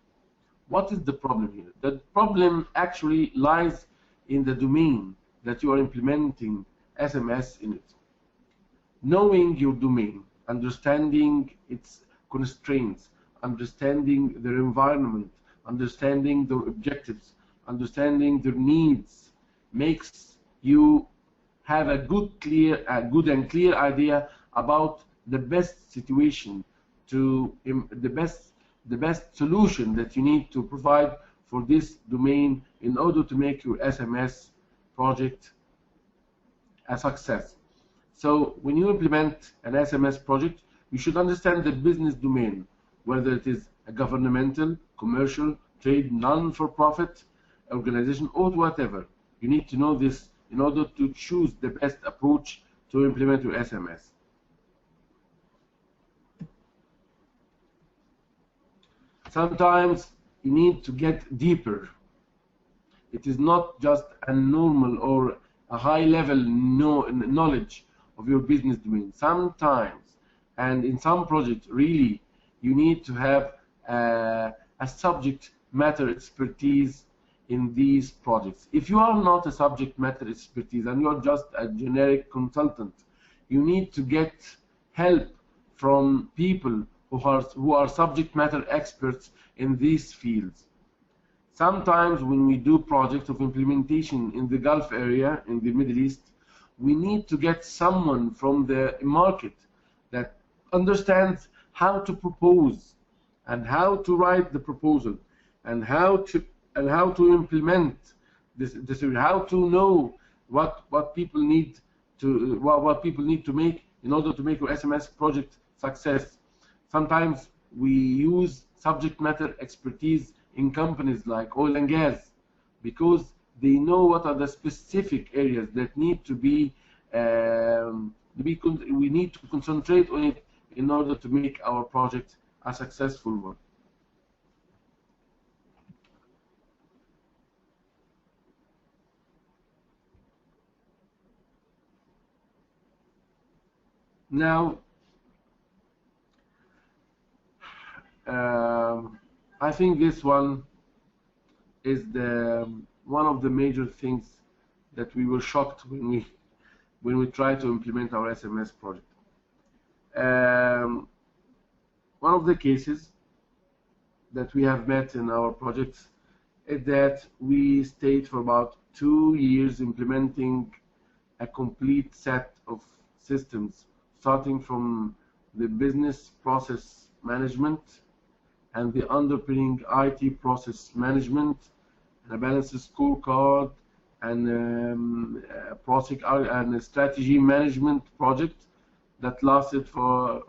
What is the problem here? The problem actually lies in the domain that you are implementing SMS in it. Knowing your domain, understanding its constraints, understanding their environment, understanding their objectives, understanding their needs, makes you have a good and clear idea about the best situation, the best solution that you need to provide for this domain in order to make your SMS project a success. So when you implement an SMS project, you should understand the business domain, whether it is a governmental, commercial, trade, non-for-profit organization, or whatever. You need to know this in order to choose the best approach to implement your SMS. Sometimes you need to get deeper. It is not just a normal or a high-level knowledge of your business domain. Sometimes, and in some projects, really, you need to have a subject matter expertise in these projects. If you are not a subject matter expertise and you are just a generic consultant, you need to get help from people who are subject matter experts in these fields. Sometimes when we do projects of implementation in the Gulf area, in the Middle East, we need to get someone from the market that understands how to propose and how to write the proposal and how to implement this, how to know what people need to make in order to make your SMS project success. Sometimes we use subject matter expertise in companies like oil and gas because they know what are the specific areas that need to be we need to concentrate on it in order to make our project a successful one. Now, I think this one is one of the major things that we were shocked when we tried to implement our SMS project. One of the cases that we have met in our projects is that we stayed for about 2 years implementing a complete set of systems starting from the business process management and the underpinning IT process management, and a balanced scorecard, and a strategy management project that lasted for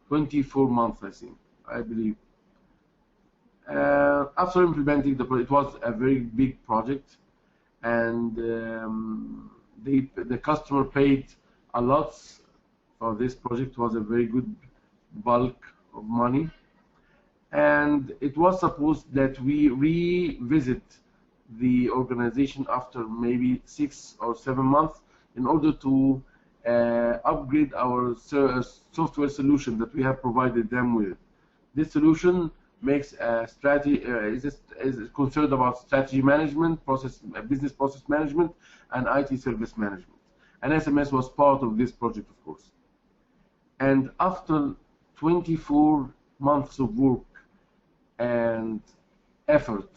24 months, I believe. After implementing the project, it was a very big project, and the customer paid a lot for this project. It was a very good bulk of money, and it was supposed that we revisit the organization after maybe 6 or 7 months in order to upgrade our software solution that we have provided them with. This solution makes a strategy is concerned about strategy management, business process management, and IT service management. And SMS was part of this project, of course. And after 24 months of work and effort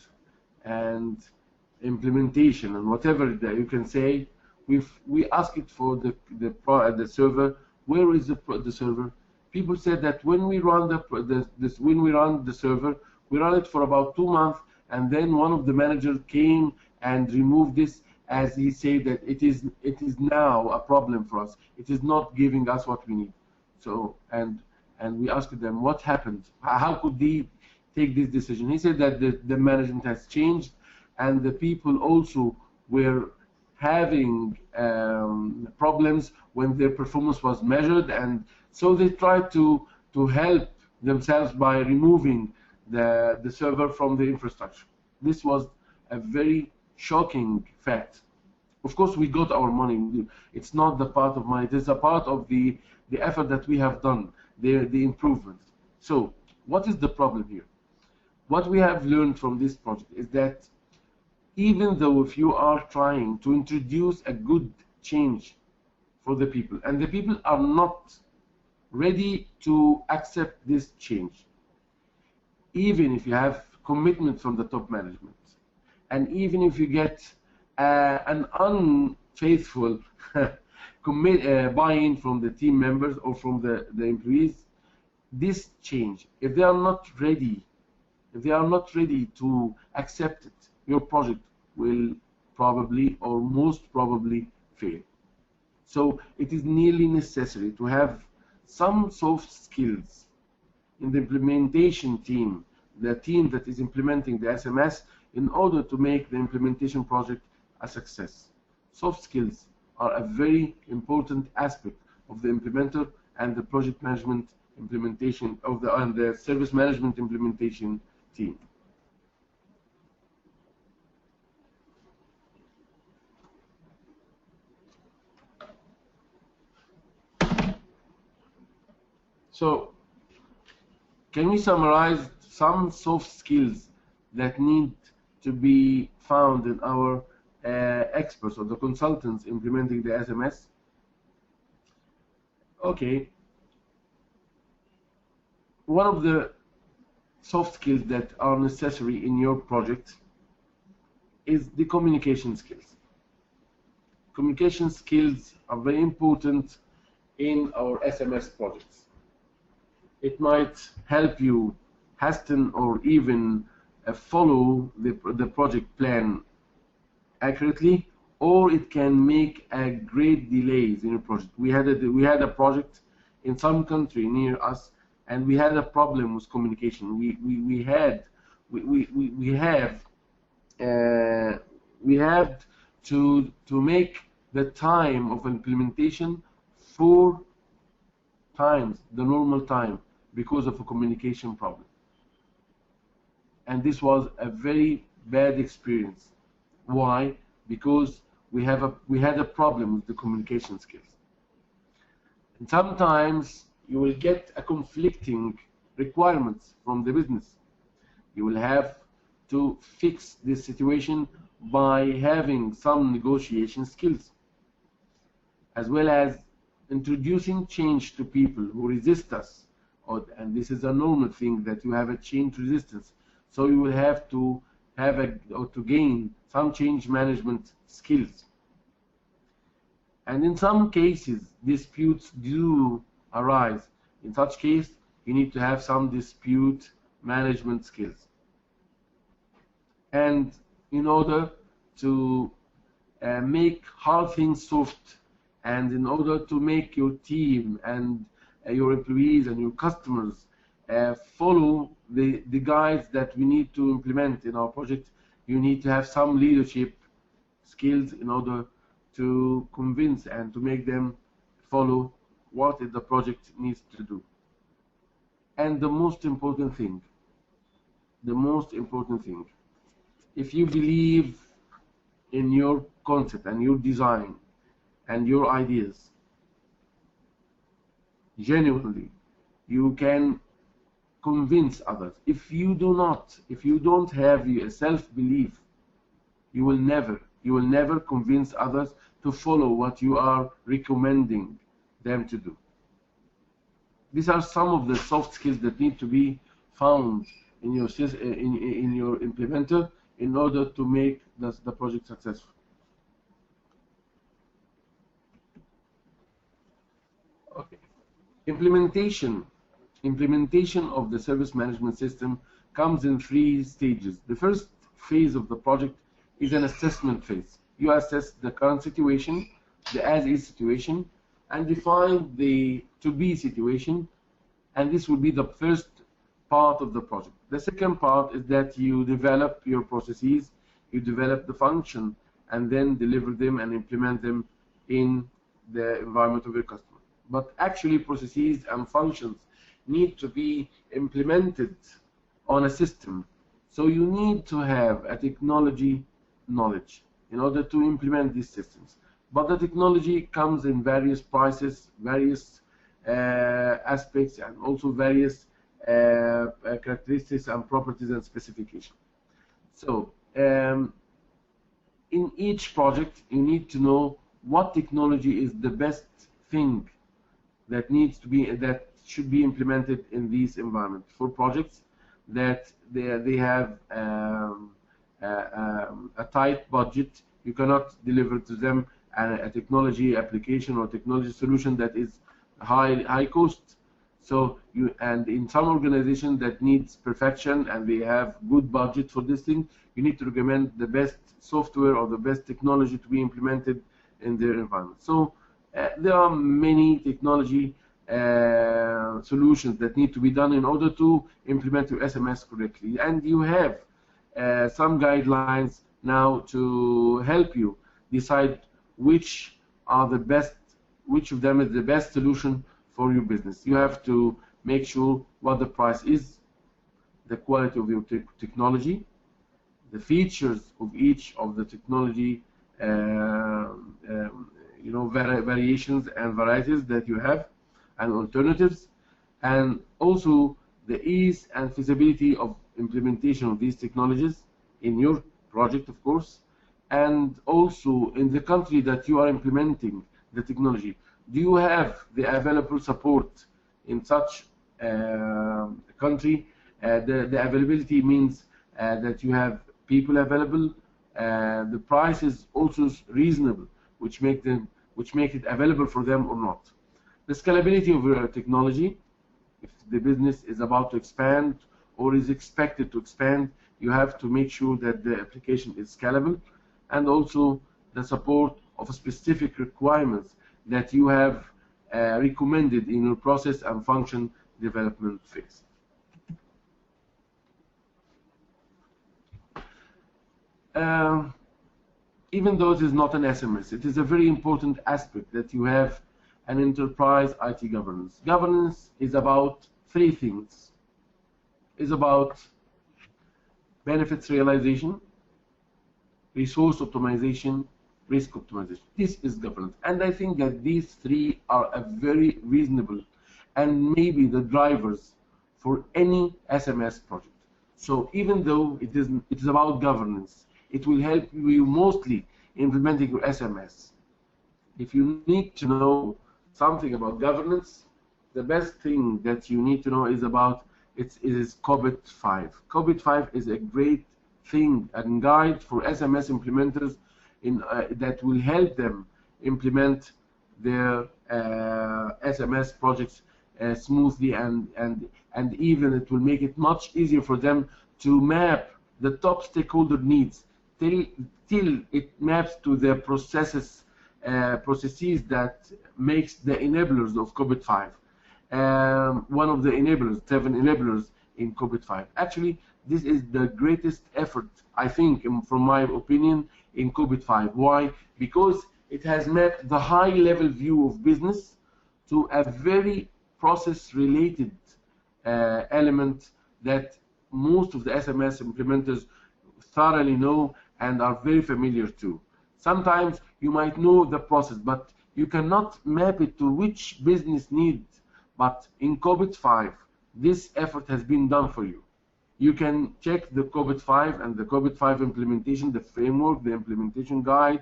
and implementation and whatever that you can say, we asked it for the server. Where is the server? People said that when we run the server, we run it for about 2 months, and then one of the managers came and removed this, as he said that it is now a problem for us. It is not giving us what we need. So and we asked them what happened. How could they take this decision? He said that the management has changed, and the people also were having problems when their performance was measured, and so they tried to help themselves by removing the server from the infrastructure. This was a very shocking fact. Of course, we got our money. It's not the part of money. It is a part of the effort that we have done, the improvement. So, what is the problem here? What we have learned from this project is that even though if you are trying to introduce a good change for the people, and the people are not ready to accept this change, even if you have commitment from the top management, and even if you get an unfaithful buy-in from the team members or from the employees, this change, if they are not ready to accept it, your project will probably or most probably fail. So it is nearly necessary to have some soft skills in the implementation team, the team that is implementing the SMS, in order to make the implementation project a success. Soft skills are a very important aspect of the implementer and the project management implementation of the service management implementation team. So, can we summarize some soft skills that need to be found in our experts or the consultants implementing the SMS? Okay. One of the soft skills that are necessary in your project is the communication skills. Communication skills are very important in our SMS projects. It might help you hasten or even follow the project plan accurately, or it can make a great delays in your project. We had a project in some country near us, and we had a problem with communication. We had to make the time of implementation 4 times the normal time because of a communication problem. And this was a very bad experience. Why? Because we had a problem with the communication skills. And sometimes you will get a conflicting requirements from the business. You will have to fix this situation by having some negotiation skills, as well as introducing change to people who resist us. And this is a normal thing that you have a change resistance. So you will have to gain some change management skills. And in some cases, disputes do arise. In such case, you need to have some dispute management skills. And in order to make hard things soft, and in order to make your team and your employees and your customers follow the guides that we need to implement in our project, you need to have some leadership skills in order to convince and to make them follow what the project needs to do. And the most important thing, if you believe in your concept and your design and your ideas genuinely, you can convince others. If you don't have a self-belief, you will never convince others to follow what you are recommending them to do. These are some of the soft skills that need to be found in your implementer in order to make the project successful. Okay. Implementation of the service management system comes in 3 stages. The first phase of the project is an assessment phase. You assess the current situation, the as-is situation, and define the to-be situation, and this will be the first part of the project. The second part is that you develop your processes, you develop the function, and then deliver them and implement them in the environment of your customer. But actually, processes and functions need to be implemented on a system. So you need to have a technology knowledge in order to implement these systems. But the technology comes in various prices, various aspects, and also various characteristics and properties and specifications. So in each project, you need to know what technology is the best thing that should be implemented in this environment. For projects that they have a tight budget, you cannot deliver to them a technology application or technology solution that is high cost. So and in some organizations that needs perfection and they have good budget for this thing, you need to recommend the best software or the best technology to be implemented in their environment. So there are many technology solutions that need to be done in order to implement your SMS correctly, and you have some guidelines now to help you decide which of them is the best solution for your business. You have to make sure what the price is, the quality of your technology, the features of each of the technology variations and varieties that you have and alternatives, and also the ease and feasibility of implementation of these technologies in your project, of course, and also in the country that you are implementing the technology. Do you have the available support in such country? The availability means that you have people available. The price is also reasonable, which make it available for them or not. The scalability of your technology. If the business is about to expand or is expected to expand, you have to make sure that the application is scalable, and also the support of specific requirements that you have recommended in your process and function development phase. Even though it is not an SMS, it is a very important aspect that you have an enterprise IT governance. Governance is about 3 things. It's about benefits realization, resource optimization, risk optimization. This is governance. And I think that these 3 are a very reasonable and maybe the drivers for any SMS project. So even though it is about governance, it will help you mostly implementing your SMS. If you need to know something about governance, the best thing that you need to know is about it is COBIT 5. COBIT 5 is a great thing and guide for SMS implementers that will help them implement their SMS projects smoothly, and even it will make it much easier for them to map the top stakeholder needs till it maps to the processes that makes the enablers of COVID-5. One of the enablers, 7 enablers in COVID-5. Actually, this is the greatest effort, I think, from my opinion, in COVID-5. Why? Because it has mapped the high-level view of business to a very process-related element that most of the SMS implementers thoroughly know and are very familiar to. Sometimes you might know the process, but you cannot map it to which business needs. But in COVID-5, this effort has been done for you. You can check the COVID-5 and the COVID-5 implementation, the framework, the implementation guide,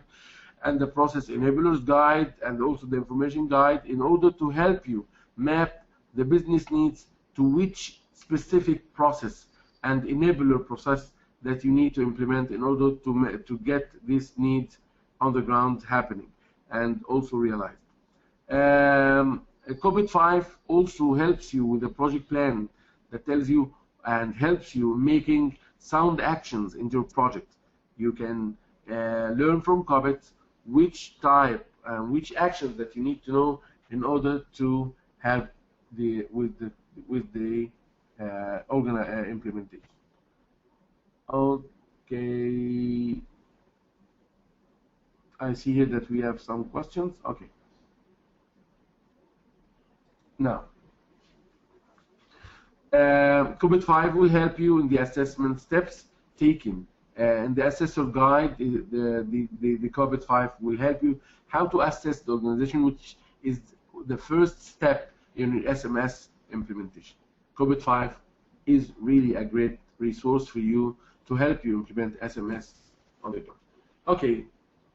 and the process enablers guide, and also the information guide, in order to help you map the business needs to which specific process and enabler process that you need to implement in order to get these needs on the ground happening and also realized. COVID-5 also helps you with a project plan that tells you and helps you making sound actions in your project. You can learn from COVID which type and which actions that you need to know in order to have the implementation. Okay, I see here that we have some questions. Okay, now COVID-5 will help you in the assessment steps taken. In the assessor guide, the COVID-5 will help you how to assess the organization, which is the first step in your SMS implementation. COVID-5 is really a great resource for you to help you implement SMS on the ground. Okay,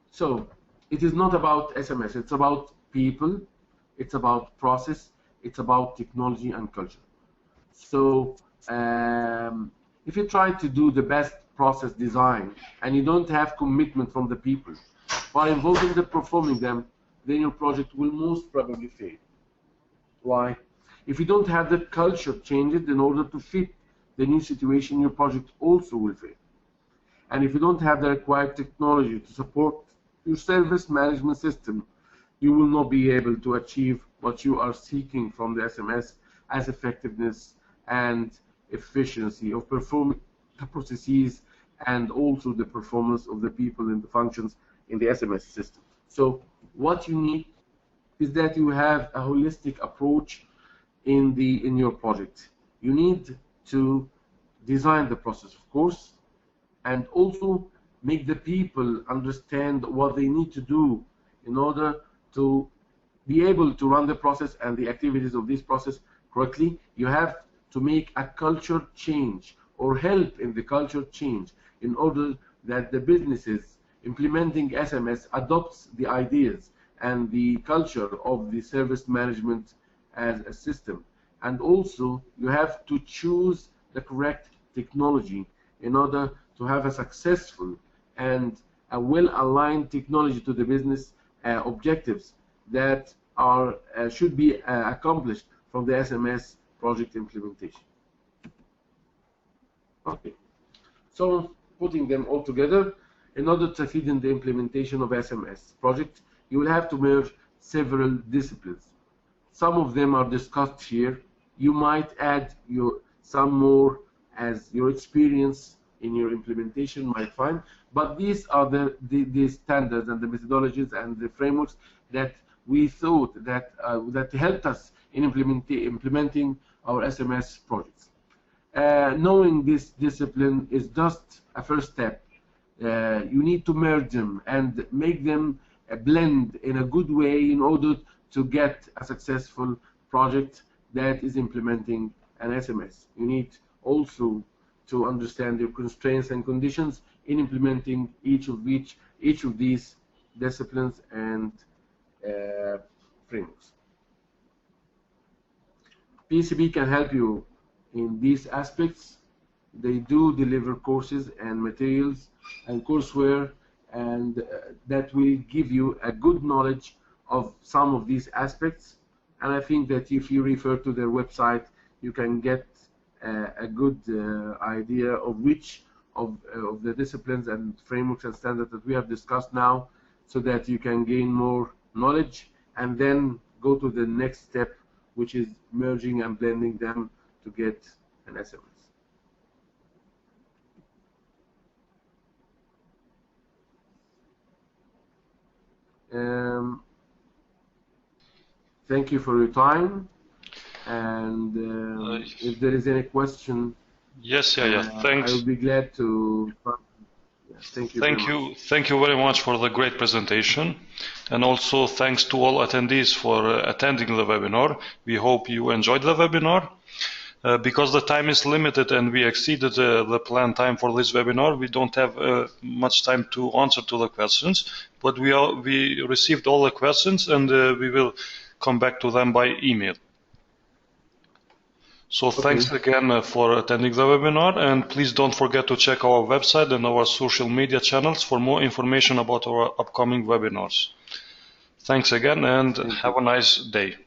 so it is not about SMS, it's about people, it's about process, it's about technology and culture. So if you try to do the best process design and you don't have commitment from the people by involving them, performing them, then your project will most probably fail. Why? If you don't have the culture changed in order to fit the new situation, your project also will fail. And if you don't have the required technology to support your service management system, you will not be able to achieve what you are seeking from the SMS as effectiveness and efficiency of performing the processes and also the performance of the people and the functions in the SMS system. So what you need is that you have a holistic approach in your project. You need to design the process, of course, and also make the people understand what they need to do in order to be able to run the process and the activities of this process correctly. You have to make a culture change or help in the culture change in order that the businesses implementing SMS adopts the ideas and the culture of the service management as a system. And also you have to choose the correct technology in order to have a successful and a well-aligned technology to the business objectives that are should be accomplished from the SMS project implementation. Okay, so putting them all together, in order to succeed in the implementation of SMS project, you will have to merge several disciplines. Some of them are discussed here. You might add some more as your experience in your implementation might find, but these are the standards and the methodologies and the frameworks that we thought that helped us in implementing our SMS projects. Knowing this discipline is just a first step. You need to merge them and make them blend in a good way in order to get a successful project that is implementing an SMS. You need also to understand your constraints and conditions in implementing each of these disciplines and frameworks. PCB can help you in these aspects. They do deliver courses and materials and courseware, and that will give you a good knowledge of some of these aspects. And I think that if you refer to their website, you can get a good idea of which of the disciplines and frameworks and standards that we have discussed now, so that you can gain more knowledge and then go to the next step, which is merging and blending them to get an SMS. Thank you for your time, and if there is any question, yes, thanks. I will be glad to. Thank you. Thank you very much for the great presentation, and also thanks to all attendees for attending the webinar. We hope you enjoyed the webinar. Because the time is limited and we exceeded the planned time for this webinar, we don't have much time to answer to the questions, but we received all the questions, and we will come back to them by email. So thanks again for attending the webinar, and please don't forget to check our website and our social media channels for more information about our upcoming webinars. Thanks again, and have a nice day.